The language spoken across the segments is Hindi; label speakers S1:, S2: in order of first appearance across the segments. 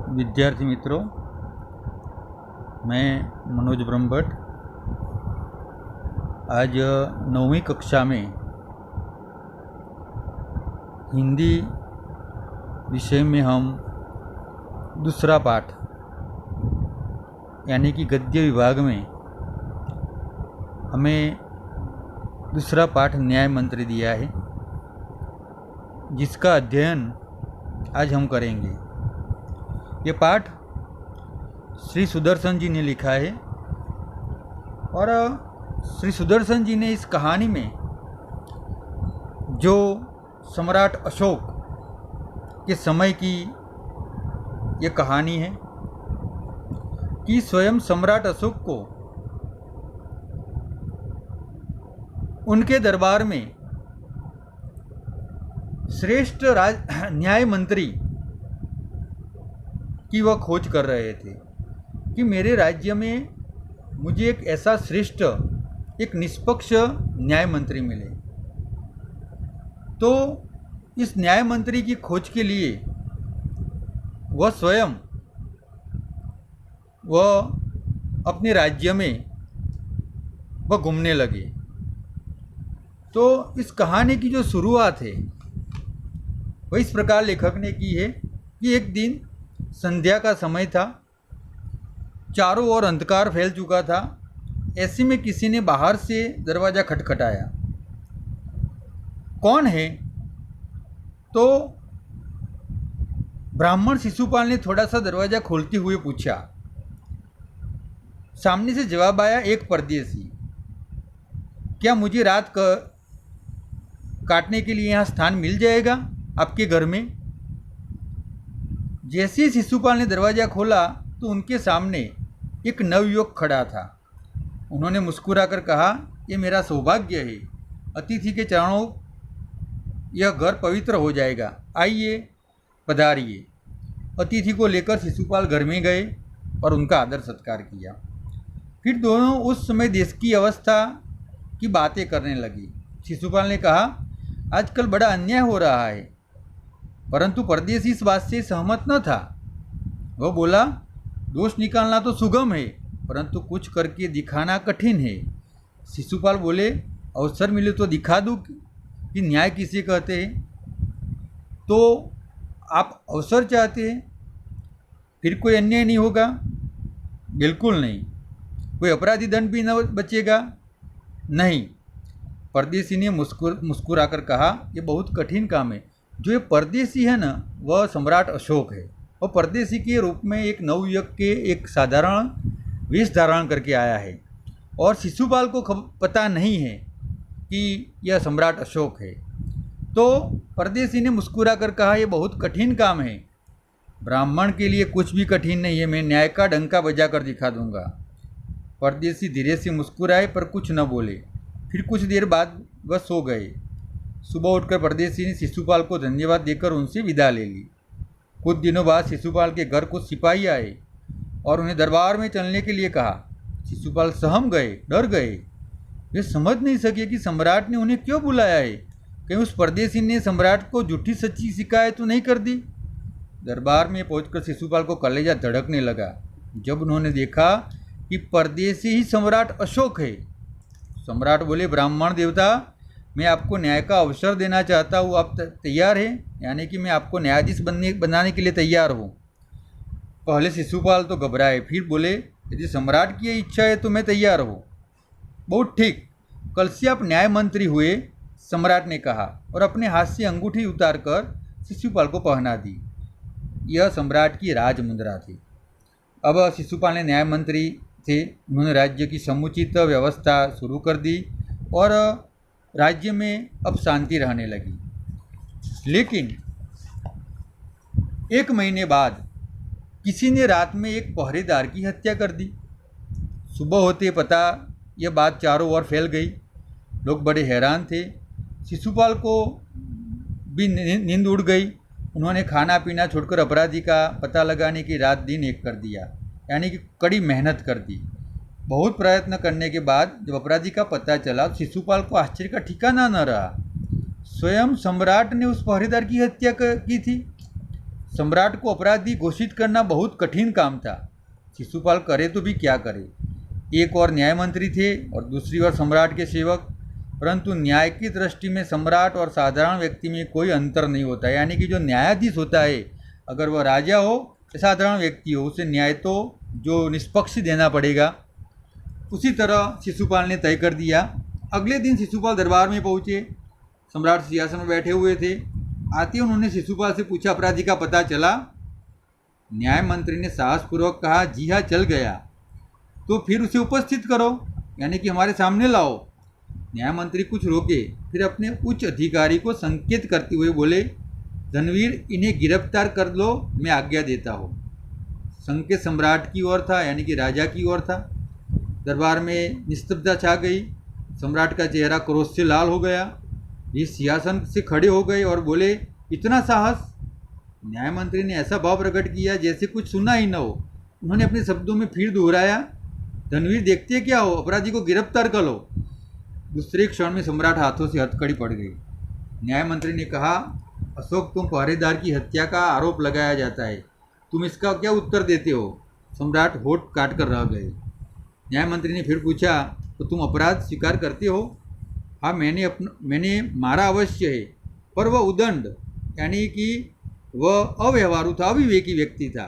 S1: विद्यार्थी मित्रों, मैं मनोज ब्रह्मभट्ट आज 9वीं कक्षा में हिंदी विषय में हम दूसरा पाठ यानी कि गद्य विभाग में हमें दूसरा पाठ न्याय मंत्री दिया है, जिसका अध्ययन आज हम करेंगे। ये पाठ श्री सुदर्शन जी ने लिखा है और श्री सुदर्शन जी ने इस कहानी में जो सम्राट अशोक के समय की ये कहानी है कि स्वयं सम्राट अशोक को उनके दरबार में श्रेष्ठ न्याय मंत्री की वह खोज कर रहे थे कि मेरे राज्य में मुझे एक ऐसा श्रेष्ठ, एक निष्पक्ष न्याय मंत्री मिले। तो इस न्याय मंत्री की खोज के लिए वह स्वयं अपने राज्य में वह घूमने लगे। तो इस कहानी की जो शुरुआत है वह इस प्रकार लेखक ने की है कि एक दिन संध्या का समय था, चारों ओर अंधकार फैल चुका था। ऐसे में किसी ने बाहर से दरवाज़ा खटखटाया। कौन है? तो ब्राह्मण शिशुपाल ने थोड़ा सा दरवाज़ा खोलते हुए पूछा। सामने से जवाब आया, एक परदेसी। क्या मुझे रात काटने के लिए यहाँ स्थान मिल जाएगा आपके घर में? जैसे ही शिशुपाल ने दरवाज़ा खोला तो उनके सामने एक नवयुवक खड़ा था। उन्होंने मुस्कुराकर कहा, ये मेरा सौभाग्य है, अतिथि के चरणों यह घर पवित्र हो जाएगा, आइए पधारिए। अतिथि को लेकर शिशुपाल घर में गए और उनका आदर सत्कार किया। फिर दोनों उस समय देश की अवस्था की बातें करने लगी। शिशुपाल ने कहा, आजकल बड़ा अन्याय हो रहा है, परंतु परदेसी इस बात से सहमत न था। वह बोला, दोष निकालना तो सुगम है, परंतु कुछ करके दिखाना कठिन है। शिशुपाल बोले, अवसर मिले तो दिखा दूँ कि न्याय किसे कहते हैं। तो आप अवसर चाहते हैं, फिर कोई अन्याय नहीं होगा? बिल्कुल नहीं। कोई अपराधी दंड भी न बचेगा? नहीं। परदेसी ने मुस्कुराकर कहा, ये बहुत कठिन काम है। जो ये परदेसी है ना, वह सम्राट अशोक है। और परदेसी के रूप में एक नवयुवक के एक साधारण वेश धारण करके आया है और शिशुपाल को पता नहीं है कि यह सम्राट अशोक है। तो परदेसी ने मुस्कुराकर कहा, ये बहुत कठिन काम है। ब्राह्मण के लिए कुछ भी कठिन नहीं है, मैं न्याय का डंका बजा कर दिखा दूंगा। परदेसी धीरे से मुस्कुराए पर कुछ न बोले। फिर कुछ देर बाद वह सो गए। सुबह उठकर परदेसी ने शिशुपाल को धन्यवाद देकर उनसे विदा ले ली। कुछ दिनों बाद शिशुपाल के घर कुछ सिपाही आए और उन्हें दरबार में चलने के लिए कहा। शिशुपाल सहम गए, डर गए। वे समझ नहीं सके कि सम्राट ने उन्हें क्यों बुलाया है। कहीं उस परदेसी ने सम्राट को झूठी सच्ची शिकायत तो नहीं कर दी। दरबार में पहुंचकर शिशुपाल को कलेजा धड़कने लगा जब उन्होंने देखा कि परदेसी ही सम्राट अशोक है। सम्राट बोले, ब्राह्मण देवता, मैं आपको न्याय का अवसर देना चाहता हूँ, आप तैयार हैं? यानी कि मैं आपको न्यायाधीश बनाने के लिए तैयार हूँ। पहले शिशुपाल तो घबराए, फिर बोले, यदि सम्राट की इच्छा है तो मैं तैयार हूँ। बहुत ठीक, कल से आप न्याय मंत्री हुए, सम्राट ने कहा और अपने हाथ से अंगूठी उतारकर शिशुपाल को पहना दी। यह सम्राट की राज मुद्रा थी। अब शिशुपाल ने न्याय मंत्री थे, उन्होंने राज्य की समुचित व्यवस्था शुरू कर दी और राज्य में अब शांति रहने लगी। लेकिन एक महीने बाद किसी ने रात में एक पहरेदार की हत्या कर दी। सुबह होते पता यह बात चारों ओर फैल गई। लोग बड़े हैरान थे। शिशुपाल को भी नींद उड़ गई। उन्होंने खाना पीना छोड़कर अपराधी का पता लगाने की रात दिन एक कर दिया, यानी कि कड़ी मेहनत कर दी। बहुत प्रयत्न करने के बाद जब अपराधी का पता चला, शिशुपाल को आश्चर्य का ठिकाना न रहा। स्वयं सम्राट ने उस पहरेदार की हत्या की थी। सम्राट को अपराधी घोषित करना बहुत कठिन काम था। शिशुपाल करे तो भी क्या करे। एक और न्याय मंत्री थे और दूसरी ओर सम्राट के सेवक। परंतु न्याय की दृष्टि में सम्राट और साधारण व्यक्ति में कोई अंतर नहीं होता। यानी कि जो न्यायाधीश होता है, अगर वह राजा हो या साधारण व्यक्ति हो, उसे न्याय तो जो निष्पक्ष देना पड़ेगा। उसी तरह शिशुपाल ने तय कर दिया। अगले दिन शिशुपाल दरबार में पहुँचे। सम्राट सिंहासन में बैठे हुए थे। आते उन्होंने शिशुपाल से पूछा, अपराधी का पता चला? न्याय मंत्री ने साहसपूर्वक कहा, जी हाँ, चल गया। तो फिर उसे उपस्थित करो, यानी कि हमारे सामने लाओ। न्याय मंत्री कुछ रोके, फिर अपने उच्च अधिकारी को संकेत करते हुए बोले, धनवीर, इन्हें गिरफ्तार कर लो, मैं आज्ञा देता हूँ। संकेत सम्राट की ओर था, यानी कि राजा की ओर था। दरबार में निस्तब्धता छा गई। सम्राट का चेहरा क्रोध से लाल हो गया। ये सिंहासन से खड़े हो गए और बोले, इतना साहस? न्याय मंत्री ने ऐसा भाव प्रकट किया जैसे कुछ सुना ही न हो। उन्होंने अपने शब्दों में फिर दोहराया, धनवीर, देखते क्या हो, अपराधी को गिरफ्तार कर लो। दूसरे क्षण में सम्राट हाथों से हथकड़ी पड़ गई। न्याय मंत्री ने कहा, अशोक, तुम पहरेदार की हत्या का आरोप लगाया जाता है, तुम इसका क्या उत्तर देते हो? सम्राट होठ काट कर रह गए। न्याय मंत्री ने फिर पूछा, तो तुम अपराध स्वीकार करते हो? हाँ, मैंने मारा अवश्य है, पर वह उदंड, यानी कि वह अव्यवहारू था, अविवेकी व्यक्ति था।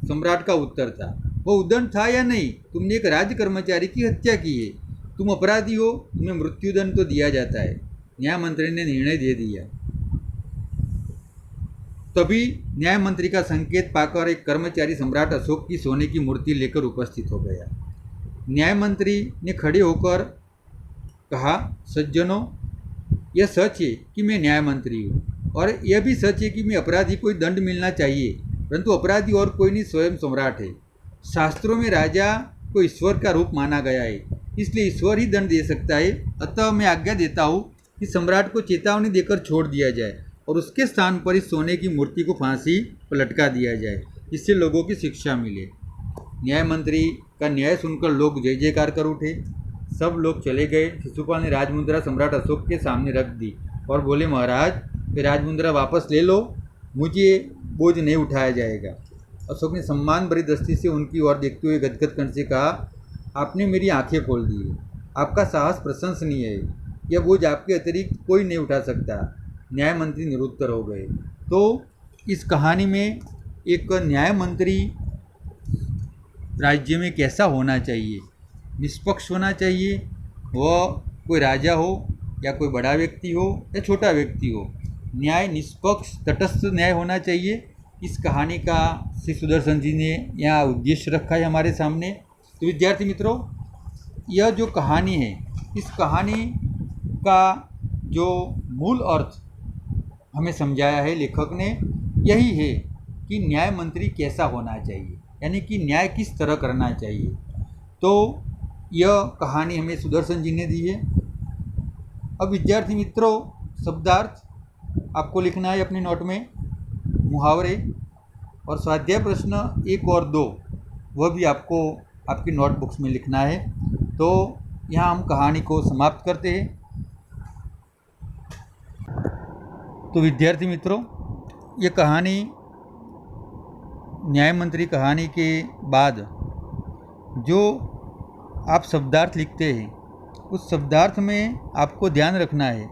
S1: सम्राट का उत्तर था, वह उदंड था या नहीं? तुमने एक राज्य कर्मचारी की हत्या की है, तुम अपराधी हो, तुम्हें मृत्युदंड तो दिया जाता है। न्याय मंत्री ने निर्णय दे दिया। तभी न्याय मंत्री का संकेत पाकर एक कर्मचारी सम्राट अशोक की सोने की मूर्ति लेकर उपस्थित हो गया। न्याय मंत्री ने खड़े होकर कहा, सज्जनों, यह सच है कि मैं न्याय मंत्री हूँ, और यह भी सच है कि मैं अपराधी को दंड मिलना चाहिए, परंतु अपराधी और कोई नहीं, स्वयं सम्राट है। शास्त्रों में राजा को ईश्वर का रूप माना गया है, इसलिए ईश्वर ही दंड दे सकता है। अतः मैं आज्ञा देता हूँ कि सम्राट को चेतावनी देकर छोड़ दिया जाए और उसके स्थान पर इस सोने की मूर्ति को फांसी पर लटका दिया जाए, इससे लोगों की शिक्षा मिले। न्याय मंत्री का न्याय सुनकर लोग जय जयकार कर उठे। सब लोग चले गए। शिशुपाल ने राजमुद्रा सम्राट अशोक के सामने रख दी और बोले, महाराज, ये राजमुद्रा वापस ले लो, मुझे बोझ नहीं उठाया जाएगा। अशोक ने सम्मान भरी दृष्टि से उनकी ओर देखते हुए गदगद कंठ से कहा, आपने मेरी आंखें खोल दी है, आपका साहस प्रशंसनीय है, यह बोझ आपके अतिरिक्त कोई नहीं उठा सकता। न्याय मंत्री निरुत्तर हो गए। तो इस कहानी में एक न्याय मंत्री राज्य में कैसा होना चाहिए? निष्पक्ष होना चाहिए। वह कोई राजा हो या कोई बड़ा व्यक्ति हो या छोटा व्यक्ति हो, न्याय निष्पक्ष तटस्थ न्याय होना चाहिए। इस कहानी का श्री सुदर्शन जी ने यहाँ उद्देश्य रखा है हमारे सामने। तो विद्यार्थी मित्रों, यह जो कहानी है, इस कहानी का जो मूल अर्थ हमें समझाया है लेखक ने, यही है कि न्याय मंत्री कैसा होना चाहिए, यानी कि न्याय किस तरह करना चाहिए। तो यह कहानी हमें सुदर्शन जी ने दी है। अब विद्यार्थी मित्रों, शब्दार्थ आपको लिखना है अपने नोट में, मुहावरे और स्वाध्याय प्रश्न 1 और 2 वह भी आपको आपकी नोटबुक्स में लिखना है। तो यहाँ हम कहानी को समाप्त करते हैं। तो विद्यार्थी मित्रों, ये कहानी न्याय मंत्री कहानी के बाद जो आप शब्दार्थ लिखते हैं, उस शब्दार्थ में आपको ध्यान रखना है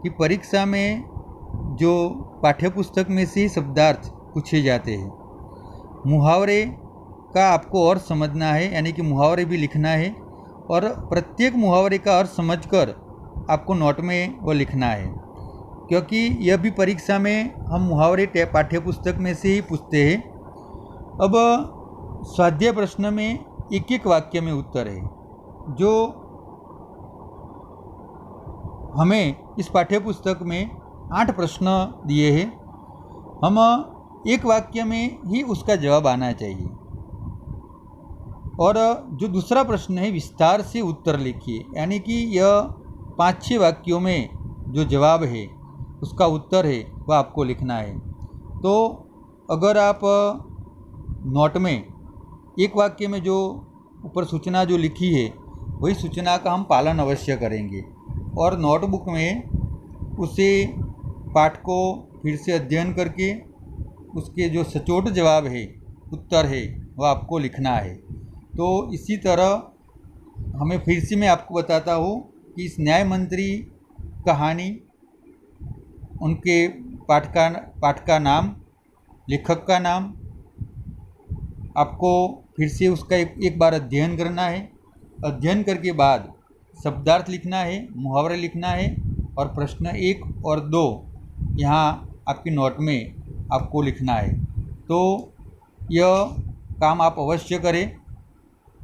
S1: कि परीक्षा में जो पाठ्यपुस्तक में से शब्दार्थ पूछे जाते हैं, मुहावरे का आपको अर्थ समझना है, यानी कि मुहावरे भी लिखना है, और प्रत्येक मुहावरे का अर्थ समझकर आपको नोट में वो लिखना है, क्योंकि यह भी परीक्षा में हम मुहावरे पाठ्यपुस्तक में से ही पूछते हैं। अब स्वाध्याय प्रश्न में एक एक वाक्य में उत्तर है। जो हमें इस पाठ्यपुस्तक में 8 प्रश्न दिए हैं, हम एक वाक्य में ही उसका जवाब आना चाहिए। और जो दूसरा प्रश्न है, विस्तार से उत्तर लिखिए, यानी कि यह 5-6 वाक्यों में जो जवाब है उसका उत्तर है वह आपको लिखना है। तो अगर आप नोट में एक वाक्य में जो ऊपर सूचना जो लिखी है, वही सूचना का हम पालन अवश्य करेंगे, और नोटबुक में उसे पाठ को फिर से अध्ययन करके उसके जो सचोट जवाब है, उत्तर है, वह आपको लिखना है। तो इसी तरह हमें फिर से मैं आपको बताता हूँ कि इस न्याय मंत्री कहानी, उनके पाठ का नाम, लेखक का नाम, आपको फिर से उसका एक बार अध्ययन करना है। अध्ययन करके बाद शब्दार्थ लिखना है, मुहावरे लिखना है और प्रश्न 1 और 2 यहाँ आपकी नोट में आपको लिखना है। तो यह काम आप अवश्य करें।